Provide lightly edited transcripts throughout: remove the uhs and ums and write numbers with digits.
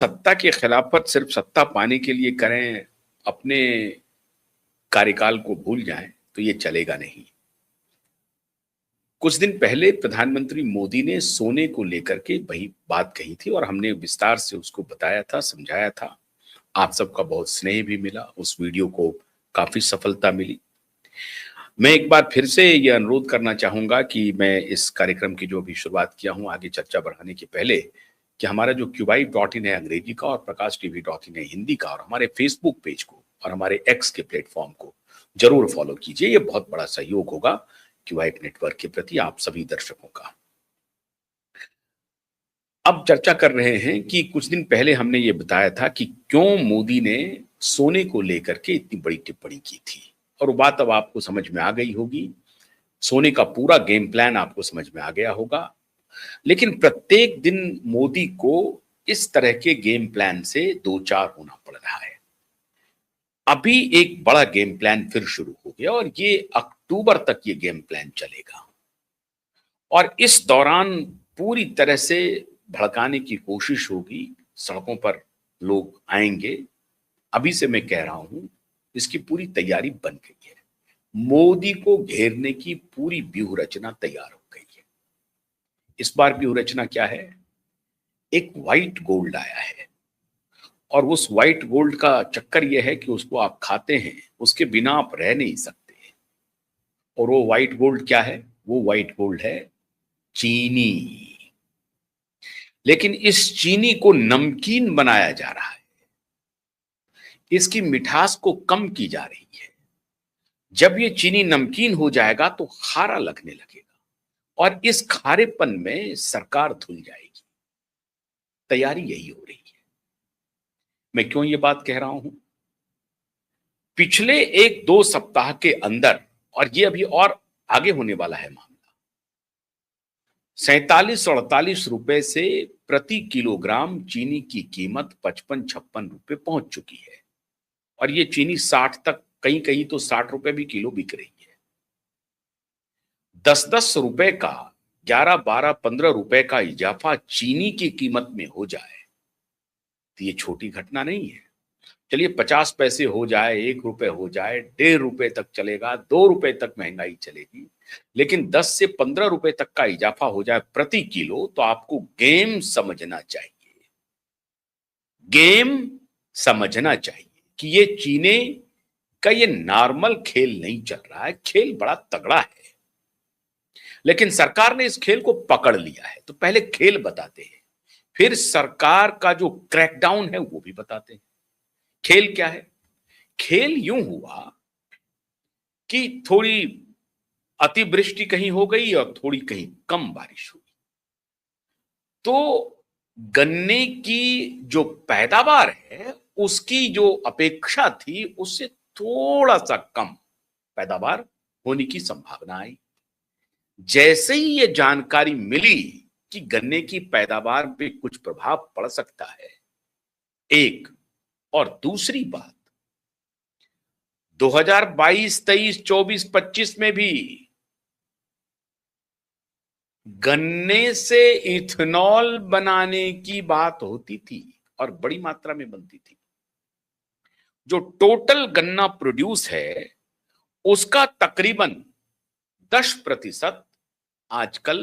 सत्ता की खिलाफत सिर्फ सत्ता पाने के लिए करें, अपने कार्यकाल को भूल जाएं, तो ये चलेगा नहीं। कुछ दिन पहले प्रधानमंत्री मोदी ने सोने को लेकर के वही बात कही थी और हमने विस्तार से उसको बताया था, समझाया था। आप सबका बहुत स्नेह भी मिला, उस वीडियो को काफी सफलता मिली। मैं एक बार फिर से ये अनुरोध करना चाहूंगा कि मैं इस कार्यक्रम की जो भी शुरुआत किया हूं, आगे चर्चा बढ़ाने के पहले, कि हमारा जो QYIB.in है अंग्रेजी का और PrakashTV.in है हिंदी का, और हमारे फेसबुक पेज को और हमारे एक्स के प्लेटफॉर्म को जरूर फॉलो कीजिए। ये बहुत बड़ा सहयोग होगा QYIB नेटवर्क के प्रति आप सभी दर्शकों का। अब चर्चा कर रहे हैं कि कुछ दिन पहले हमने ये बताया था कि क्यों मोदी ने सोने को लेकर के इतनी बड़ी टिप्पणी की थी, और वो बात अब आपको समझ में आ गई होगी। सोने का पूरा गेम प्लान आपको समझ में आ गया होगा। लेकिन प्रत्येक दिन मोदी को इस तरह के गेम प्लान से दो चार होना पड़ रहा है। अभी एक बड़ा गेम प्लान फिर शुरू हो गया और ये अक्टूबर तक ये गेम प्लान चलेगा, और इस दौरान पूरी तरह से भड़काने की कोशिश होगी। सड़कों पर लोग आएंगे। अभी से मैं कह रहा हूं, इसकी पूरी तैयारी बन गई है। मोदी को घेरने की पूरी व्यूह रचना तैयार हो गई है। इस बार व्यूह रचना क्या है? एक व्हाइट गोल्ड आया है, और उस व्हाइट गोल्ड का चक्कर यह है कि उसको आप खाते हैं, उसके बिना आप रह नहीं सकते। और वो व्हाइट गोल्ड क्या है? वो व्हाइट गोल्ड है चीनी। लेकिन इस चीनी को नमकीन बनाया जा रहा है, इसकी मिठास को कम की जा रही है। जब ये चीनी नमकीन हो जाएगा तो खारा लगने लगेगा, और इस खारेपन में सरकार धुल जाएगी। तैयारी यही हो रही है। मैं क्यों ये बात कह रहा हूं? पिछले एक दो सप्ताह के अंदर, और ये अभी और आगे होने वाला है मामला, 47-48 रुपए से प्रति किलोग्राम चीनी की कीमत 55-56 रुपए पहुंच चुकी है। और ये चीनी 60 तक, कहीं कहीं तो 60 रुपए भी किलो बिक रही है। 10-10 रुपए का, 11-12-15 रुपए का इजाफा चीनी की कीमत में हो जाए तो ये छोटी घटना नहीं है। चलिए 50 पैसे हो जाए, 1 रुपए हो जाए, 1.5 रुपए तक चलेगा, 2 रुपए तक महंगाई चलेगी, लेकिन 10 से 15 रुपए तक का इजाफा हो जाए प्रति किलो, तो आपको गेम समझना चाहिए। गेम समझना चाहिए कि ये चीनी का ये नॉर्मल खेल नहीं चल रहा है, खेल बड़ा तगड़ा है। लेकिन सरकार ने इस खेल को पकड़ लिया है। तो पहले खेल बताते हैं, फिर सरकार का जो क्रैकडाउन है वो भी बताते हैं। खेल क्या है? खेल यूं हुआ कि थोड़ी अतिवृष्टि कहीं हो गई और थोड़ी कहीं कम बारिश हुई, तो गन्ने की जो पैदावार है उसकी जो अपेक्षा थी उससे थोड़ा सा कम पैदावार होने की संभावना आई। जैसे ही ये जानकारी मिली कि गन्ने की पैदावार पे कुछ प्रभाव पड़ सकता है, एक, और दूसरी बात, 2022, 23, 24, 25 में भी गन्ने से इथेनॉल बनाने की बात होती थी और बड़ी मात्रा में बनती थी। जो टोटल गन्ना प्रोड्यूस है उसका तकरीबन 10% आजकल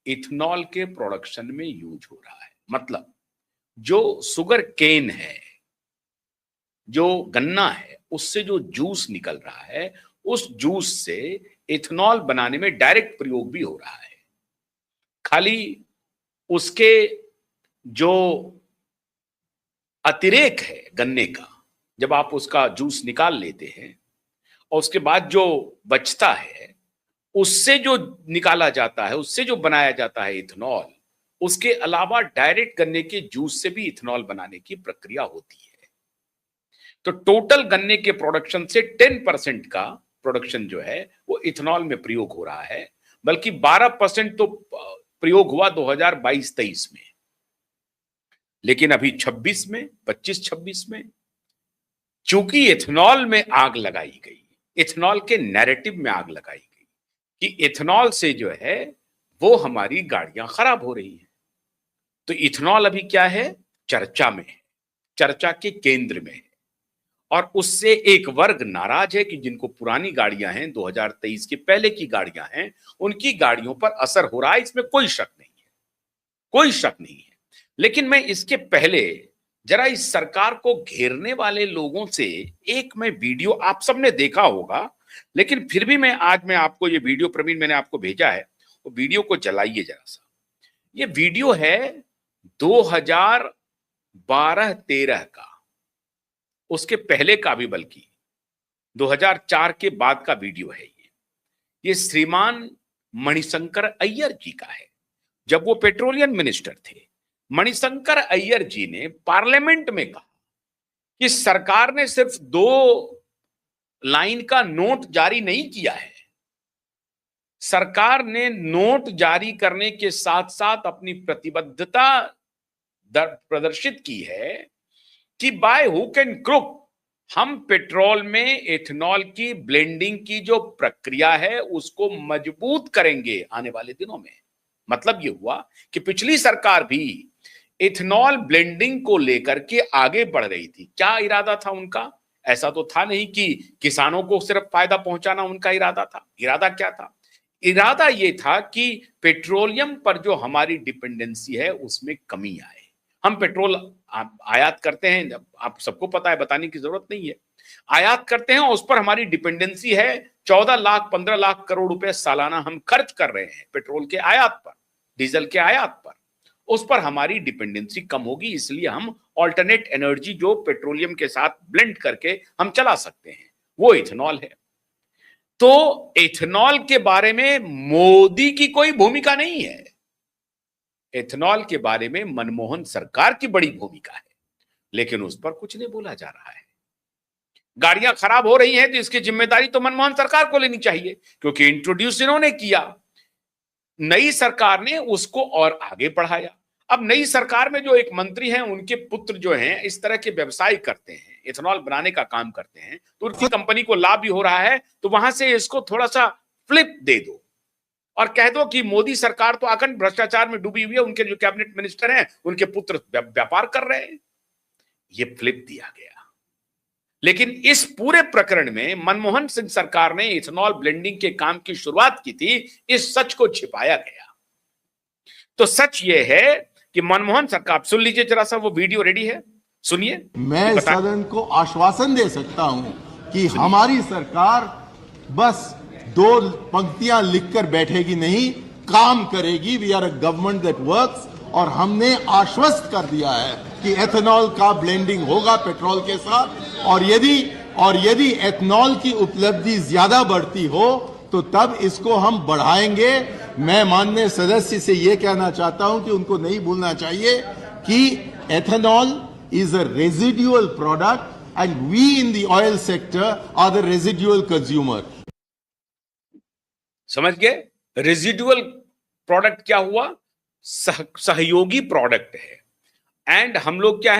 इथेनॉल के प्रोडक्शन में यूज हो रहा है। मतलब जो शुगर केन है, जो गन्ना है, उससे जो जूस निकल रहा है, उस जूस से इथेनॉल बनाने में डायरेक्ट प्रयोग भी हो रहा है। खाली उसके जो अतिरेक है गन्ने का, जब आप उसका जूस निकाल लेते हैं और उसके बाद जो बचता है, उससे जो निकाला जाता है, उससे जो बनाया जाता है इथेनॉल, उसके अलावा डायरेक्ट गन्ने के जूस से भी इथेनॉल बनाने की प्रक्रिया होती है। तो टोटल गन्ने के प्रोडक्शन से 10% का प्रोडक्शन जो है वो इथेनॉल में प्रयोग हो रहा है, बल्कि 12% तो प्रयोग हुआ 2022-23 में। लेकिन अभी 26 में, 25-26 में, चूंकि इथेनॉल में आग लगाई गई, इथेनॉल के नैरेटिव में आग लगाई गई कि इथेनॉल से जो है वो हमारी गाड़ियां खराब हो रही हैं, तो इथेनॉल अभी क्या है? चर्चा में है। चर्चा के केंद्र में है और उससे एक वर्ग नाराज है कि जिनको पुरानी गाड़ियां हैं, 2023 के पहले की गाड़ियां हैं, उनकी गाड़ियों पर असर हो रहा है। इसमें कोई शक नहीं है, कोई शक नहीं है। लेकिन मैं इसके पहले जरा इस सरकार को घेरने वाले लोगों से एक मैं वीडियो, आप सबने देखा होगा, लेकिन फिर भी मैं आपको ये वीडियो, प्रवीण मैंने आपको भेजा है, वो वीडियो को चलाइए जरा सा। ये वीडियो है 2012-13 का, उसके पहले का भी, बल्कि 2004 के बाद का वीडियो है ये श्रीमान मणिशंकर अय्यर जी का है। जब वो पेट्रोलियम मिनिस्टर थे, मणिशंकर अय्यर जी ने पार्लियामेंट में कहा कि सरकार ने सिर्फ 2 लाइन का नोट जारी नहीं किया है, सरकार ने नोट जारी करने के साथ साथ अपनी प्रतिबद्धता प्रदर्शित की है कि बाय हुक एंड क्रुक हम पेट्रोल में एथेनॉल की ब्लेंडिंग की जो प्रक्रिया है उसको मजबूत करेंगे आने वाले दिनों में। मतलब ये हुआ कि पिछली सरकार भी एथेनॉल ब्लेंडिंग को लेकर के आगे बढ़ रही थी। क्या इरादा था उनका? ऐसा तो था नहीं कि किसानों को सिर्फ फायदा पहुंचाना उनका इरादा था। इरादा क्या था? इरादा ये था कि पेट्रोलियम पर जो हमारी डिपेंडेंसी है उसमें कमी आए। हम पेट्रोल आयात करते हैं, आप सबको पता है, बताने की जरूरत नहीं है। आयात करते हैं और उस पर हमारी डिपेंडेंसी है। 14 लाख 15 लाख करोड़ रुपए सालाना हम खर्च कर रहे हैं पेट्रोल के आयात पर, डीजल के आयात पर। उस पर हमारी डिपेंडेंसी कम होगी, इसलिए हम ऑल्टरनेट एनर्जी जो पेट्रोलियम के साथ ब्लेंड करके हम चला सकते हैं, वो इथेनॉल है। तो इथेनॉल के बारे में मोदी की कोई भूमिका नहीं है, एथेनॉल के बारे में मनमोहन सरकार की बड़ी भूमिका है, लेकिन उस पर कुछ नहीं बोला जा रहा है। गाड़ियां खराब हो रही हैं तो इसकी जिम्मेदारी तो मनमोहन सरकार को लेनी चाहिए, क्योंकि इंट्रोड्यूस इन्होंने किया, नई सरकार ने उसको और आगे बढ़ाया। अब नई सरकार में जो एक मंत्री हैं, उनके पुत्र जो हैं इस तरह के व्यवसाय करते हैं, एथेनॉल बनाने का काम करते हैं, तो उनकी कंपनी को लाभ भी हो रहा है, तो वहां से इसको थोड़ा सा फ्लिप दे दो और कह दो कि मोदी सरकार तो अखंड भ्रष्टाचार में डूबी हुई है, उनके जो कैबिनेट मिनिस्टर हैं उनके पुत्र व्यापार कर रहे हैं। ये फ्लिप दिया गया। लेकिन इस पूरे प्रकरण में मनमोहन सिंह सरकार ने इथेनॉल ब्लेंडिंग के काम की शुरुआत की थी, इस सच को छिपाया गया। तो सच ये है कि मनमोहन सरकार, सुन लीजिए जरा सा, वो वीडियो रेडी है, सुनिए। मैं सदन को आश्वासन दे सकता हूं कि हमारी सरकार बस 2 पंक्तियां लिखकर बैठेगी नहीं, काम करेगी। We are a government that works. और हमने आश्वस्त कर दिया है कि एथेनॉल का ब्लेंडिंग होगा पेट्रोल के साथ, और यदि एथेनॉल की उपलब्धि ज्यादा बढ़ती हो तो तब इसको हम बढ़ाएंगे। मैं माननीय सदस्य से यह कहना चाहता हूं कि उनको नहीं भूलना चाहिए कि ethanol is a residual product and we in the oil sector are the residual consumer. समझ गए? रेजिडुअल प्रोडक्ट क्या हुआ? सहयोगी प्रोडक्ट है। एंड हम लोग क्या है,